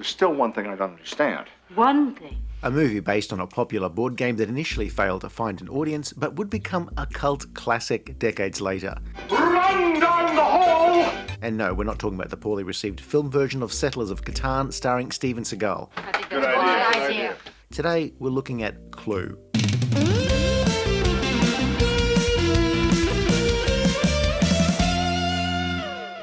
There's still one thing I don't understand. One thing? A movie based on a popular board game that initially failed to find an audience, but would become a cult classic decades later. Run down the hall! And no, we're not talking about the poorly received film version of Settlers of Catan starring Steven Seagal. I think that's a good idea. Today, we're looking at Clue.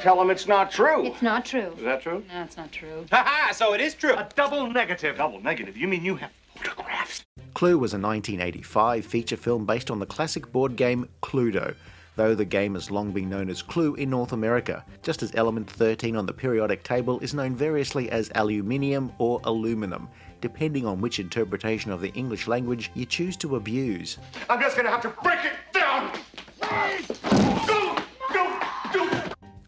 Tell him it's not true. It's not true. Is that true? No, it's not true. Ha-ha, so it is true. A double negative. Double negative? You mean you have photographs? Clue was a 1985 feature film based on the classic board game Cluedo, though the game has long been known as Clue in North America, just as element 13 on the periodic table is known variously as aluminium or aluminum, depending on which interpretation of the English language you choose to abuse. I'm just gonna have to break it down! Go!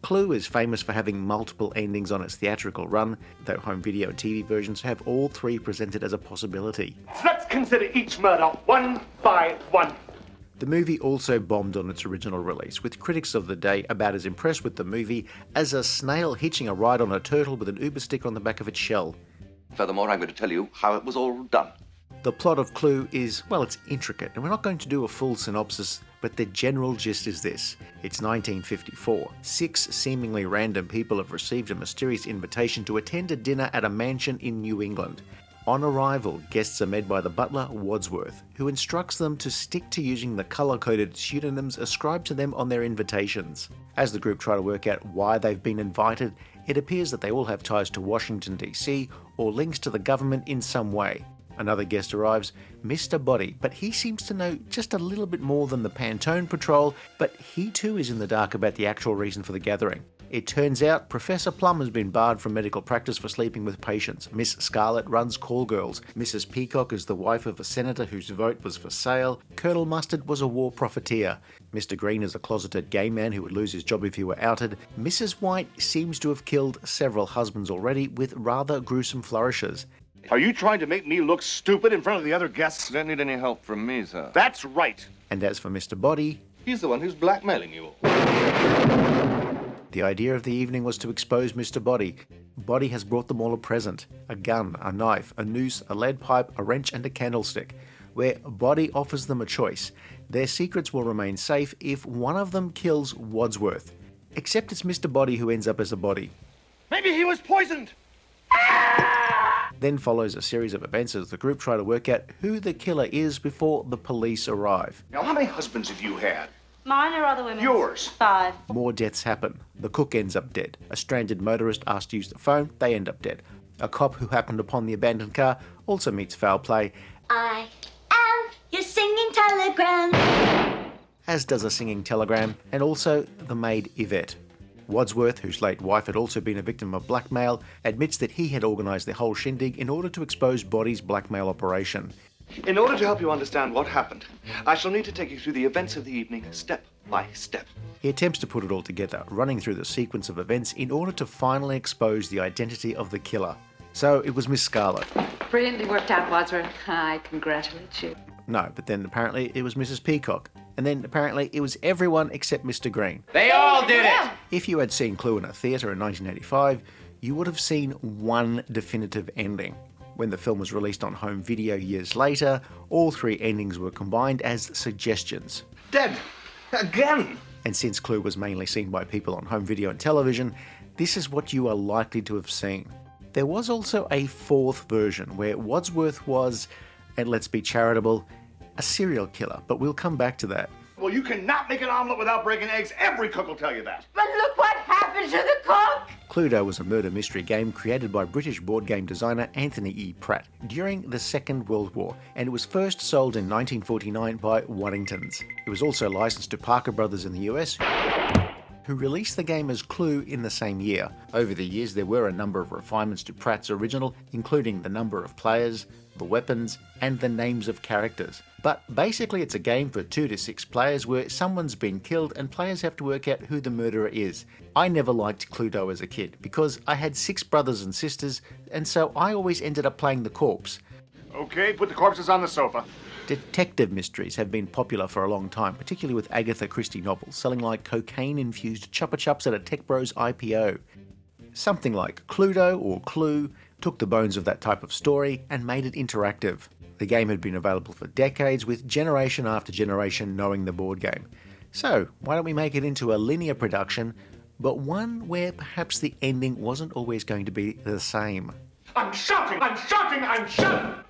Clue is famous for having multiple endings on its theatrical run, though home video and TV versions have all three presented as a possibility. Let's consider each murder one by one. The movie also bombed on its original release, with critics of the day about as impressed with the movie as a snail hitching a ride on a turtle with an Uber stick on the back of its shell. Furthermore, I'm going to tell you how it was all done. The plot of Clue is, well, it's intricate, and we're not going to do a full synopsis, but the general gist is this. It's 1954. 6 seemingly random people have received a mysterious invitation to attend a dinner at a mansion in New England. On arrival, guests are met by the butler, Wadsworth, who instructs them to stick to using the colour-coded pseudonyms ascribed to them on their invitations. As the group try to work out why they've been invited, it appears that they all have ties to Washington, D.C., or links to the government in some way. Another guest arrives, Mr. Body, but he seems to know just a little bit more than the Pantone Patrol, but he too is in the dark about the actual reason for the gathering. It turns out Professor Plum has been barred from medical practice for sleeping with patients. Miss Scarlet runs call girls. Mrs. Peacock is the wife of a senator whose vote was for sale. Colonel Mustard was a war profiteer. Mr. Green is a closeted gay man who would lose his job if he were outed. Mrs. White seems to have killed several husbands already with rather gruesome flourishes. Are you trying to make me look stupid in front of the other guests? Don't need any help from me, sir. That's right. And as for Mr. Body, He's the one who's blackmailing you. the idea of the evening was to expose Mr. Body. Body has brought them all a present: a gun, a knife, a noose, a lead pipe, a wrench and a candlestick, where Body offers them a choice. Their secrets will remain safe if one of them kills Wadsworth. Except it's Mr. Body who ends up as a body. Maybe he was poisoned. Then follows a series of events as the group try to work out who the killer is before the police arrive. Now, how many husbands have you had? Mine or other women's? Yours. 5. More deaths happen. The cook ends up dead. A stranded motorist asked to use the phone, they end up dead. A cop who happened upon the abandoned car also meets foul play, I am your singing telegram. as does a singing telegram, and also the maid Yvette. Wadsworth, whose late wife had also been a victim of blackmail, admits that he had organised the whole shindig in order to expose Body's blackmail operation. In order to help you understand what happened, I shall need to take you through the events of the evening step by step. He attempts to put it all together, running through the sequence of events in order to finally expose the identity of the killer. So it was Miss Scarlet. Brilliantly worked out, Wadsworth. I congratulate you. No, but then apparently it was Mrs. Peacock. And then apparently it was everyone except Mr. Green. They all did it. If you had seen Clue in a theatre in 1985, you would have seen one definitive ending. When the film was released on home video years later, all 3 endings were combined as suggestions. Dead. Again. And since Clue was mainly seen by people on home video and television, this is what you are likely to have seen. There was also a 4th version where Wadsworth was, and let's be charitable, a serial killer, but we'll come back to that. Well, you cannot make an omelet without breaking eggs. Every cook will tell you that. But look what happened to the cook. Cluedo was a murder mystery game created by British board game designer Anthony E. Pratt during the Second World War, and it was first sold in 1949 by Waddingtons. It was also licensed to Parker Brothers in the US, who released the game as Clue in the same year. Over the years, there were a number of refinements to Pratt's original, including the number of players, the weapons, and the names of characters. But basically it's a game for 2 to 6 players where someone's been killed and players have to work out who the murderer is. I never liked Cluedo as a kid because I had 6 brothers and sisters, and so I always ended up playing the corpse. Okay, put the corpses on the sofa. Detective mysteries have been popular for a long time, particularly with Agatha Christie novels, selling like cocaine-infused Chupa Chups at a Tech Bros IPO. Something like Cluedo or Clue took the bones of that type of story and made it interactive. The game had been available for decades, with generation after generation knowing the board game. So why don't we make it into a linear production, but one where perhaps the ending wasn't always going to be the same? I'm shouting! I'm shouting! I'm shouting!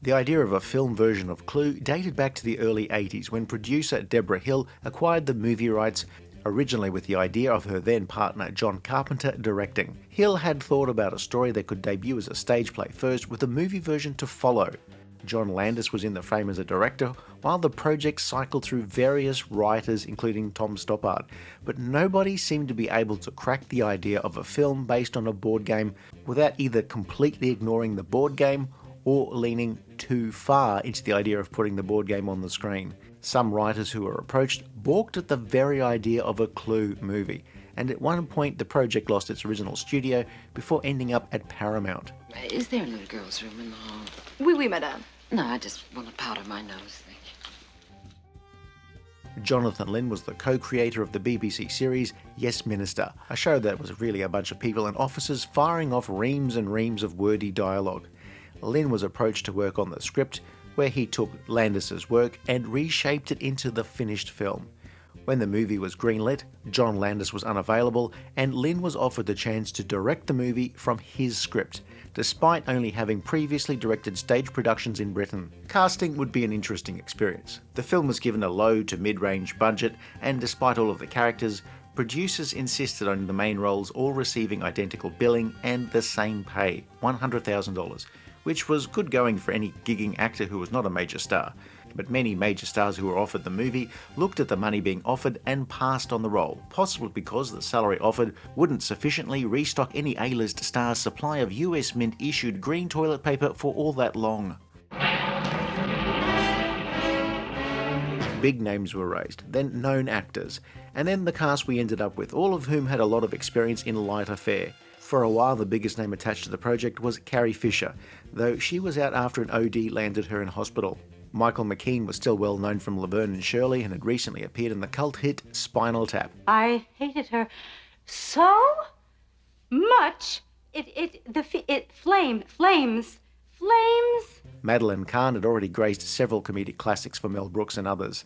The idea of a film version of Clue dated back to the early 80s when producer Deborah Hill acquired the movie rights, originally with the idea of her then partner John Carpenter directing. Hill had thought about a story that could debut as a stage play first, with a movie version to follow. John Landis was in the frame as a director, while the project cycled through various writers including Tom Stoppard, but nobody seemed to be able to crack the idea of a film based on a board game without either completely ignoring the board game or leaning too far into the idea of putting the board game on the screen. Some writers who were approached balked at the very idea of a Clue movie, and at one point the project lost its original studio before ending up at Paramount. Is there a little girl's room in the hall? Oui, madame. No, I just want to powder my nose, thank you. Jonathan Lynn was the co-creator of the BBC series Yes Minister, a show that was really a bunch of people in offices firing off reams and reams of wordy dialogue. Lynn was approached to work on the script, where he took Landis's work and reshaped it into the finished film. When the movie was greenlit, John Landis was unavailable, and Lynn was offered the chance to direct the movie from his script, despite only having previously directed stage productions in Britain. Casting would be an interesting experience. The film was given a low to mid-range budget, and despite all of the characters, producers insisted on the main roles all receiving identical billing and the same pay, $100,000, which was good going for any gigging actor who was not a major star. But many major stars who were offered the movie looked at the money being offered and passed on the role, possibly because the salary offered wouldn't sufficiently restock any A-list star's supply of US Mint issued green toilet paper for all that long. Big names were raised, then known actors, and then the cast we ended up with, all of whom had a lot of experience in lighter fare. For a while, the biggest name attached to the project was Carrie Fisher, though she was out after an OD landed her in hospital. Michael McKean was still well known from Laverne and Shirley and had recently appeared in the cult hit Spinal Tap. I hated her so much. It flames. Madeline Kahn had already graced several comedic classics for Mel Brooks and others.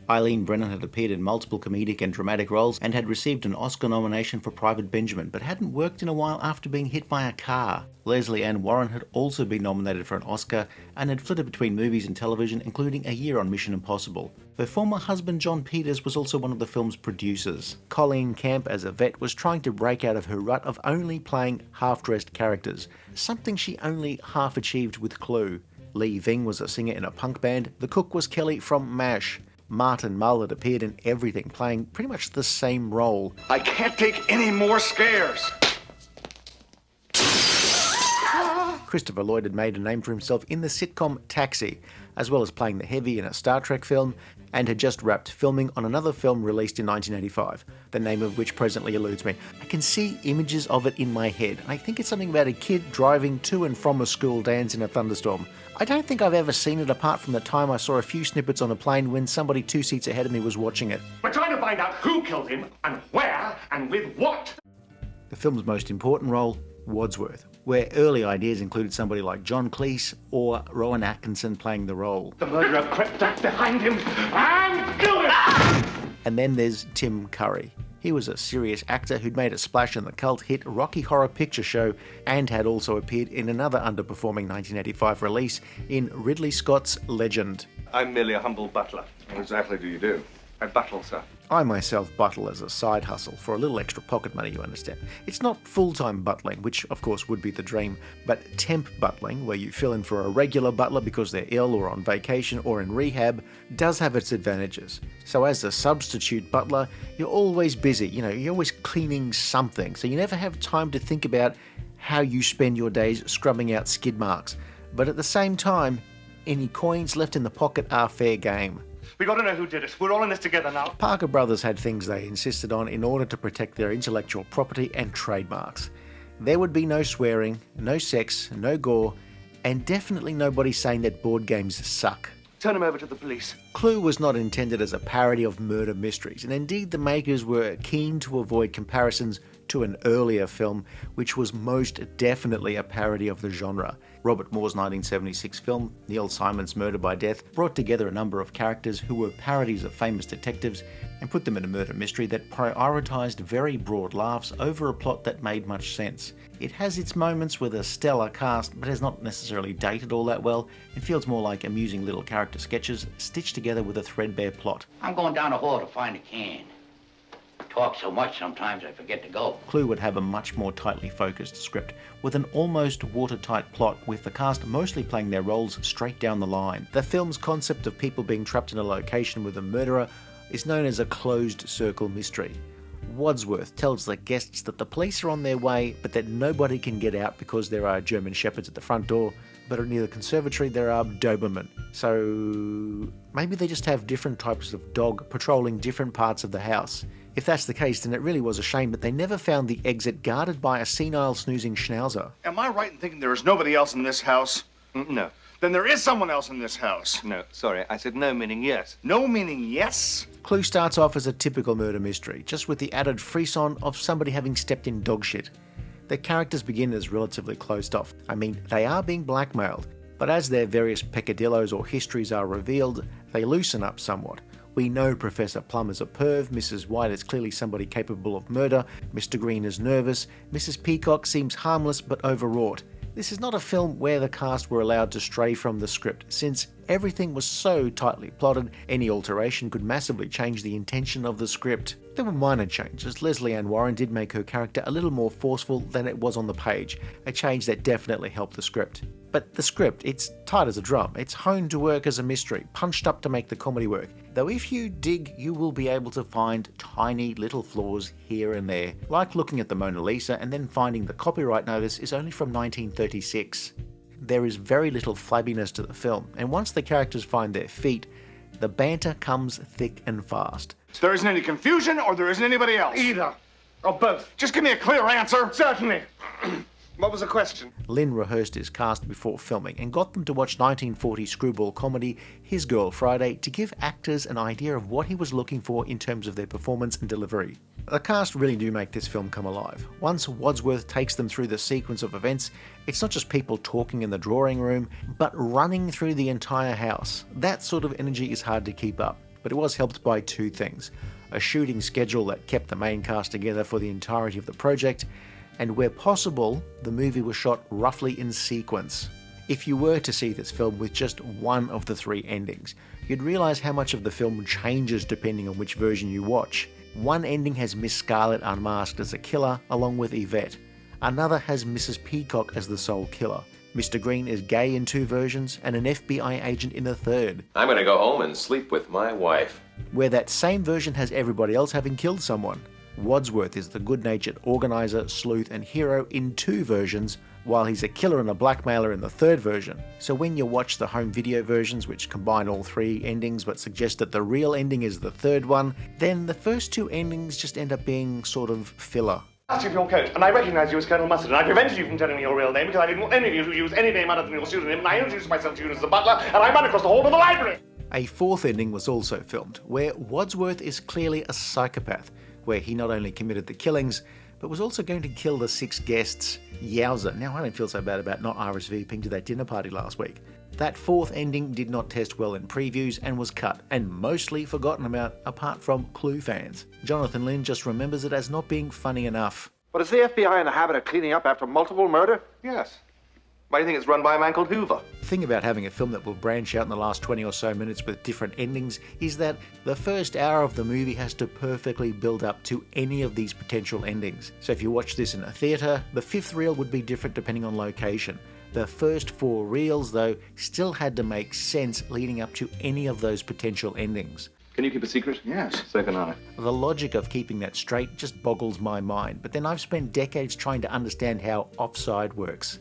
Eileen Brennan had appeared in multiple comedic and dramatic roles and had received an Oscar nomination for Private Benjamin, but hadn't worked in a while after being hit by a car. Leslie Ann Warren had also been nominated for an Oscar and had flitted between movies and television, including a year on Mission Impossible. Her former husband John Peters was also one of the film's producers. Colleen Camp, as a vet, was trying to break out of her rut of only playing half-dressed characters, something she only half achieved with Clue. Lee Ving was a singer in a punk band. The cook was Kelly from MASH. Martin Mull had appeared in everything, playing pretty much the same role. I can't take any more scares. Christopher Lloyd had made a name for himself in the sitcom Taxi, as well as playing the heavy in a Star Trek film, and had just wrapped filming on another film released in 1985, the name of which presently eludes me. I can see images of it in my head. I think it's something about a kid driving to and from a school dance in a thunderstorm. I don't think I've ever seen it apart from the time I saw a few snippets on a plane when somebody 2 seats ahead of me was watching it. We're trying to find out who killed him and where and with what. The film's most important role, Wadsworth, where early ideas included somebody like John Cleese or Rowan Atkinson playing the role. The murderer crept up behind him and killed him. And then there's Tim Curry. He was a serious actor who'd made a splash in the cult hit Rocky Horror Picture Show and had also appeared in another underperforming 1985 release in Ridley Scott's Legend. I'm merely a humble butler. What exactly do you do? I buttle, sir. I myself buttle as a side hustle for a little extra pocket money, you understand. It's not full-time butling, which of course would be the dream, but temp butling, where you fill in for a regular butler because they're ill or on vacation or in rehab, does have its advantages. So as a substitute butler, you're always busy, you're always cleaning something, so you never have time to think about how you spend your days scrubbing out skid marks. But at the same time, any coins left in the pocket are fair game. We gotta know who did it. We're all in this together now. Parker Brothers had things they insisted on in order to protect their intellectual property and trademarks. There would be no swearing, no sex, no gore, and definitely nobody saying that board games suck. Turn him over to the police. Clue was not intended as a parody of murder mysteries, and indeed the makers were keen to avoid comparisons to an earlier film which was most definitely a parody of the genre. Robert Moore's 1976 film, Neil Simon's Murder by Death, brought together a number of characters who were parodies of famous detectives and put them in a murder mystery that prioritised very broad laughs over a plot that made much sense. It has its moments with a stellar cast, but has not necessarily dated all that well, and feels more like amusing little character sketches stitched together with a threadbare plot. I'm going down the hall to find a can. Talk so much sometimes I forget to go. Clue would have a much more tightly focused script, with an almost watertight plot, with the cast mostly playing their roles straight down the line. The film's concept of people being trapped in a location with a murderer is known as a closed circle mystery. Wadsworth tells the guests that the police are on their way, but that nobody can get out because there are German Shepherds at the front door, but near the conservatory there are Doberman. So maybe they just have different types of dog patrolling different parts of the house. If that's the case, then it really was a shame that they never found the exit guarded by a senile snoozing schnauzer. Am I right in thinking there is nobody else in this house? No. Then there is someone else in this house. No, sorry. I said no meaning yes. No meaning yes? Clue starts off as a typical murder mystery, just with the added frisson of somebody having stepped in dog shit. The characters begin as relatively closed off. I mean, they are being blackmailed, but as their various peccadillos or histories are revealed, they loosen up somewhat. We know Professor Plum is a perv, Mrs. White is clearly somebody capable of murder, Mr. Green is nervous, Mrs. Peacock seems harmless but overwrought. This is not a film where the cast were allowed to stray from the script, since everything was so tightly plotted, any alteration could massively change the intention of the script. There were minor changes. Lesley Ann Warren did make her character a little more forceful than it was on the page, a change that definitely helped the script. But the script, it's tight as a drum. It's honed to work as a mystery, punched up to make the comedy work. Though if you dig, you will be able to find tiny little flaws here and there, like looking at the Mona Lisa and then finding the copyright notice is only from 1936. There is very little flabbiness to the film, and once the characters find their feet, the banter comes thick and fast. There isn't any confusion or there isn't anybody else? Either. Or both. Just give me a clear answer. Certainly. What was the question? Lynn rehearsed his cast before filming and got them to watch 1940 screwball comedy His Girl Friday to give actors an idea of what he was looking for in terms of their performance and delivery. The cast really do make this film come alive. Once Wadsworth takes them through the sequence of events, it's not just people talking in the drawing room, but running through the entire house. That sort of energy is hard to keep up, but it was helped by two things: a shooting schedule that kept the main cast together for the entirety of the project, and where possible, the movie was shot roughly in sequence. If you were to see this film with just one of the three endings, you'd realise how much of the film changes depending on which version you watch. One ending has Miss Scarlet unmasked as a killer, along with Yvette. Another has Mrs. Peacock as the sole killer. Mr. Green is gay in two versions, and an FBI agent in the third. I'm gonna go home and sleep with my wife. Where that same version has everybody else having killed someone. Wadsworth is the good-natured organizer, sleuth, and hero in two versions, while he's a killer and a blackmailer in the third version. So when you watch the home video versions, which combine all three endings but suggest that the real ending is the third one, then the first two endings just end up being sort of filler. I asked you for your coat, and I recognized you as Colonel Mustard, and I prevented you from telling me your real name because I didn't want any of you to use any name other than your pseudonym, and I introduced myself to you as the butler, and I ran across the hall to the library. A fourth ending was also filmed, where Wadsworth is clearly a psychopath, where he not only committed the killings, but was also going to kill the 6 guests. Yowza, now I don't feel so bad about not RSVPing to that dinner party last week. That fourth ending did not test well in previews and was cut, and mostly forgotten about apart from Clue fans. Jonathan Lynn just remembers it as not being funny enough. But is the FBI in the habit of cleaning up after multiple murder? Yes. Why do you think it's run by a man called Hoover? The thing about having a film that will branch out in the last 20 or so minutes with different endings is that the first hour of the movie has to perfectly build up to any of these potential endings. So if you watch this in a theatre, the 5th reel would be different depending on location. The first 4 reels, though, still had to make sense leading up to any of those potential endings. Can you keep a secret? Yes. So can I. The logic of keeping that straight just boggles my mind, but then I've spent decades trying to understand how offside works.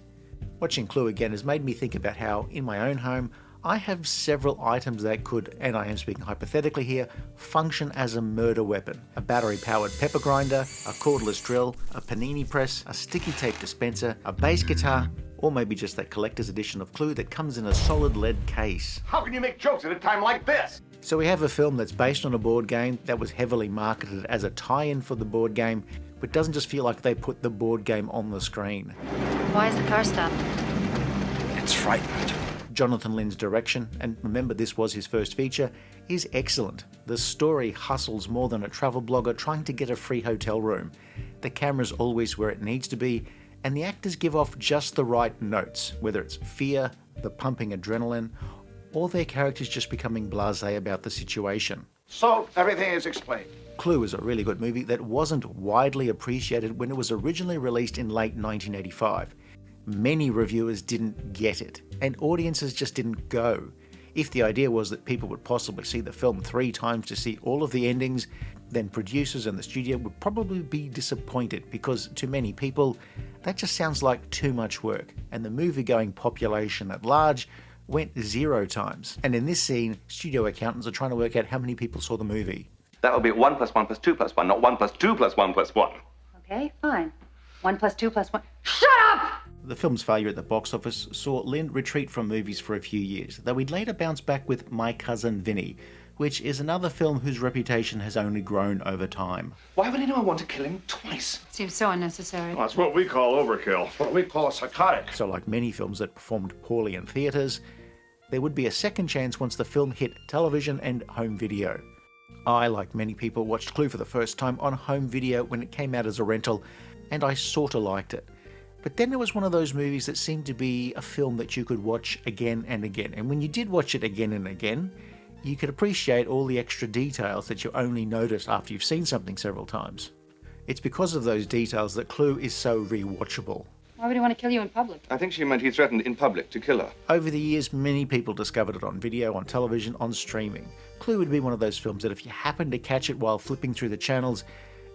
Watching Clue again has made me think about how, in my own home, I have several items that could, and I am speaking hypothetically here, function as a murder weapon. A battery-powered pepper grinder, a cordless drill, a panini press, a sticky tape dispenser, a bass guitar, or maybe just that collector's edition of Clue that comes in a solid lead case. How can you make jokes at a time like this? So we have a film that's based on a board game that was heavily marketed as a tie-in for the board game, but doesn't just feel like they put the board game on the screen. Why is the car stopped? It's frightened. Jonathan Lynn's direction, and remember this was his first feature, is excellent. The story hustles more than a travel blogger trying to get a free hotel room. The camera's always where it needs to be, and the actors give off just the right notes, whether it's fear, the pumping adrenaline, or their characters just becoming blasé about the situation. So, everything is explained. Clue is a really good movie that wasn't widely appreciated when it was originally released in late 1985. Many reviewers didn't get it, and audiences just didn't go. If the idea was that people would possibly see the film 3 times to see all of the endings, then producers and the studio would probably be disappointed because to many people, that just sounds like too much work, and the movie-going population at large went 0 times. And in this scene, studio accountants are trying to work out how many people saw the movie. That would be 1 + 1 + 2 + 1, not 1 + 2 + 1 + 1. Okay, fine. 1 + 2 + 1. Shut up! The film's failure at the box office saw Lynn retreat from movies for a few years, though he'd later bounce back with My Cousin Vinny, which is another film whose reputation has only grown over time. Why would anyone want to kill him twice? Seems so unnecessary. Well, that's what we call overkill. What we call psychotic. So like many films that performed poorly in theatres, there would be a second chance once the film hit television and home video. I, like many people, watched Clue for the first time on home video when it came out as a rental, and I sorta liked it. But then it was one of those movies that seemed to be a film that you could watch again and again, and when you did watch it again and again, you could appreciate all the extra details that you only notice after you've seen something several times. It's because of those details that Clue is so rewatchable. Why would he want to kill you in public? I think she meant he threatened in public to kill her. Over the years, many people discovered it on video, on television, on streaming. Clue would be one of those films that if you happened to catch it while flipping through the channels,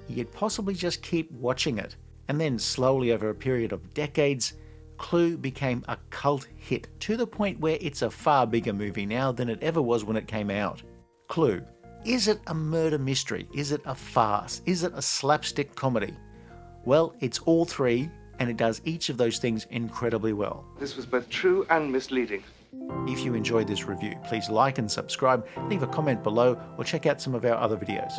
you'd possibly just keep watching it. And then slowly over a period of decades, Clue became a cult hit to the point where it's a far bigger movie now than it ever was when it came out. Clue. Is it a murder mystery? Is it a farce? Is it a slapstick comedy? Well, it's all 3, and it does each of those things incredibly well. This was both true and misleading. If you enjoyed this review, please like and subscribe, leave a comment below, or check out some of our other videos.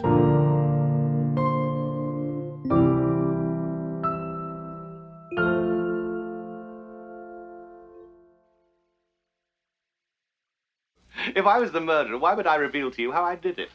If I was the murderer, why would I reveal to you how I did it?